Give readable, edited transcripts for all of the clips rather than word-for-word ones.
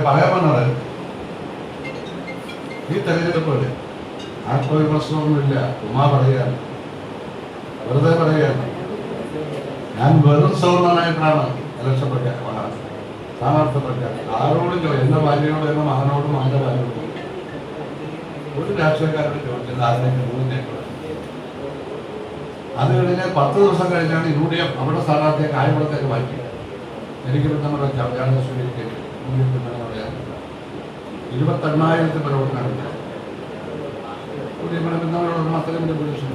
പറയാൻ വന്നത് ഈ തെരഞ്ഞെടുപ്പിൽ ആത്മവിമർശനമൊന്നുമില്ല, ഉമ്മാ പറയുകയാണ്, വെറുതെ പറയുകയാണ്. ഞാൻ വെറും സൗഹൃദമായിട്ടാണ് ഇലക്ഷൻ സ്ഥാനാർത്ഥി പ്രഖ്യാപിച്ചത്. ആരോടും എന്റെ ഭാര്യയോടും എന്റെ മകനോടും മകന്റെ ഭാര്യയോടും ഒരു രാഷ്ട്രീയക്കാരോട് ചോദിച്ചത് ആരെങ്കിലും മൂന്നിനേക്കുള്ള. അത് കഴിഞ്ഞ് 10 ദിവസം കഴിഞ്ഞാണ് UDF അവിടെ സ്ഥാനാർത്ഥിയെ കായംകുളത്തേക്ക് മാറ്റി. എനിക്ക് നമ്മുടെ ജാനശ്വരിക്ക് 28,000 പ്രവർത്തനം അത്രയും വലിയ പൊല്യൂഷൻ.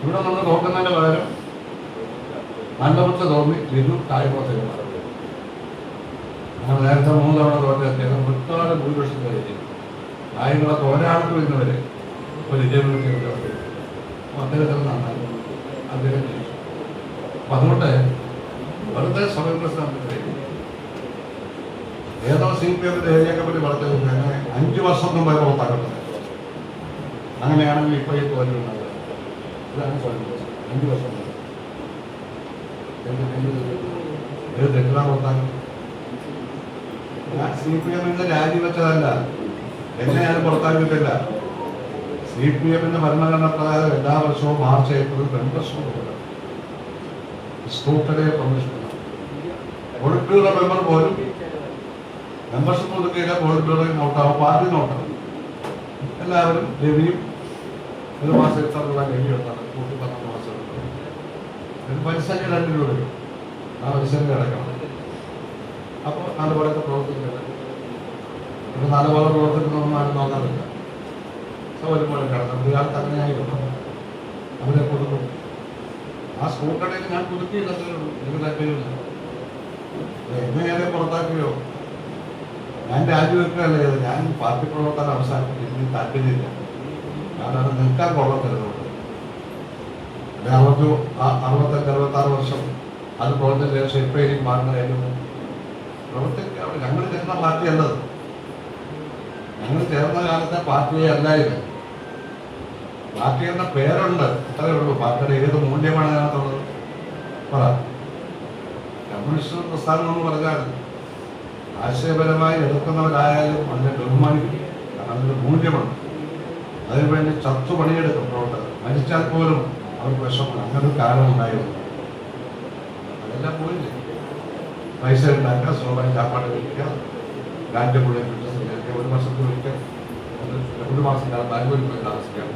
ഇവിടെ നമ്മൾ നോക്കുന്നതിന്റെ പകരം നല്ലപക്ഷ തോന്നി ലിനു കായംകുളത്തേക്ക് മാറി. നമ്മൾ നേരത്തെ 3 തവണ തോറ്റ അദ്ദേഹം ഒരുപാട് ഭൂരിപക്ഷം കഴിഞ്ഞു. കായംകുളത്ത് ഒരാൾക്ക് വരുന്നവരെ ഒരു വിജയത്തിൽ അദ്ദേഹത്തിന് നന്നായി അദ്ദേഹം ജയിച്ചു. അപ്പൊ അതുകൊണ്ട് വെറുതെ സ്വയം പ്രശ്നം ഏതോ CPM ഏരിയ കമ്മിറ്റി പറഞ്ഞത് അങ്ങനെ 5 വർഷം മുമ്പ് പുറത്താക്കട്ടെ. അങ്ങനെയാണെങ്കിൽ ഇപ്പൊ ഈ തോന്നുന്നത് ഇതാണ് സ്വയം പ്രശ്നം. 5 വർഷം മുമ്പ് ഏത് തെറ്റിലാണ് പുറത്താക്കുന്നത്? ഞാൻ CPM രാജിവെച്ചതല്ല, എന്നെ ഞാൻ പുറത്താക്കിയിട്ടില്ല. CPM ഭരണഘടന പ്രകാരം എല്ലാ വർഷവും മാർച്ച് ഏപ്രിൽ മെമ്പർഷിപ്പ് കൊടുക്കണം. സ്കൂട്ടറെ പെർമിഷൻ പോളിറ്റ് ബ്യൂറോ മെമ്പർ പോലും മെമ്പർഷിപ്പ് കൊടുക്കില്ല. പോളിറ്റ് ബ്യൂറോയിൽ നോട്ടാവും, പാർട്ടി നോട്ടാവും. എല്ലാവരും രവിയും 1 മാസം എത്ര രൂപ രവി എടുത്താണ്, കൂട്ടി 12 മാസം എടുക്കണം. ഒരു പലിശയ്ക്ക് 2 രൂപ വരും. ആ പലിശയ്ക്ക് കിടക്കണം. അപ്പോൾ നല്ലപോലത്തെ പ്രവർത്തിക്കുന്നത് ഇപ്പൊ നല്ലപോലെ പ്രവർത്തിക്കുന്നൊന്നും ആരും നോക്കാറില്ല. സൗകര്യം പോലെ കിടക്കണം. ഇയാൾ തന്നെയായിരുന്നു അവരെ കൊടുക്കും. ആ സ്കൂട്ടറിൽ ഞാൻ പുതുക്കിയില്ലതേ ഉള്ളൂ. എനിക്ക് താല്പര്യമില്ല. എങ്ങനെയാരെ പുറത്താക്കുകയോ ഞാൻ രാജിവെക്കുകയല്ല ചെയ്തത്. ഞാൻ പാർട്ടി പ്രവർത്തനം അവസാനിപ്പിക്കും. എനിക്ക് താല്പര്യമില്ല. കാരണം അത് നിൽക്കാൻ കൊള്ളത്തില്ലോട്ട് 65-66 വർഷം അത് പ്രവർത്തിച്ച ശേഷം ഇപ്പം എനിക്ക് മാറുന്ന കാര്യം പ്രവർത്തിക്കുക. ഞങ്ങൾ ചേർന്ന പാർട്ടിയല്ലത്. ഞങ്ങൾ ചേർന്ന കാലത്തെ പാർട്ടിയെ അല്ലായിരുന്നു. പാർട്ടി എന്ന പേരുണ്ട്, അത്രയേ ഉള്ളൂ. പാർട്ടിയുടെ ഏത് മൂല്യമാണ് അതിനകത്തുള്ളത്? പറ. കമ്മ്യൂണിസ്റ്റ് പ്രസ്ഥാനം എന്ന് പറഞ്ഞാൽ ആശയപരമായി എതിർക്കുന്നവരായാലും അതിനെ ബഹുമാനിക്കും. കാരണം അതിൻ്റെ മൂല്യമുണ്ട്. അതിനുവേണ്ടി ചത്തു പണിയെടുക്കും പ്രവർത്തകർ. മരിച്ചാൽ പോലും അവർക്ക് വിഷമമാണ്. അങ്ങനൊരു കാലം ഉണ്ടായിരുന്നു. അതെല്ലാം പോയില്ലേ. പൈസ ഉണ്ടാക്കുക, സ്വന്തമായി ചാപ്പാട് കഴിക്കുക, രാജ്യം മുഴുവൻ 1 വർഷത്തിൽ ഒരിക്കൽ 1 മാസം കാലം ബാംഗ്ലൂരിൽ പോയി താമസിക്കാൻ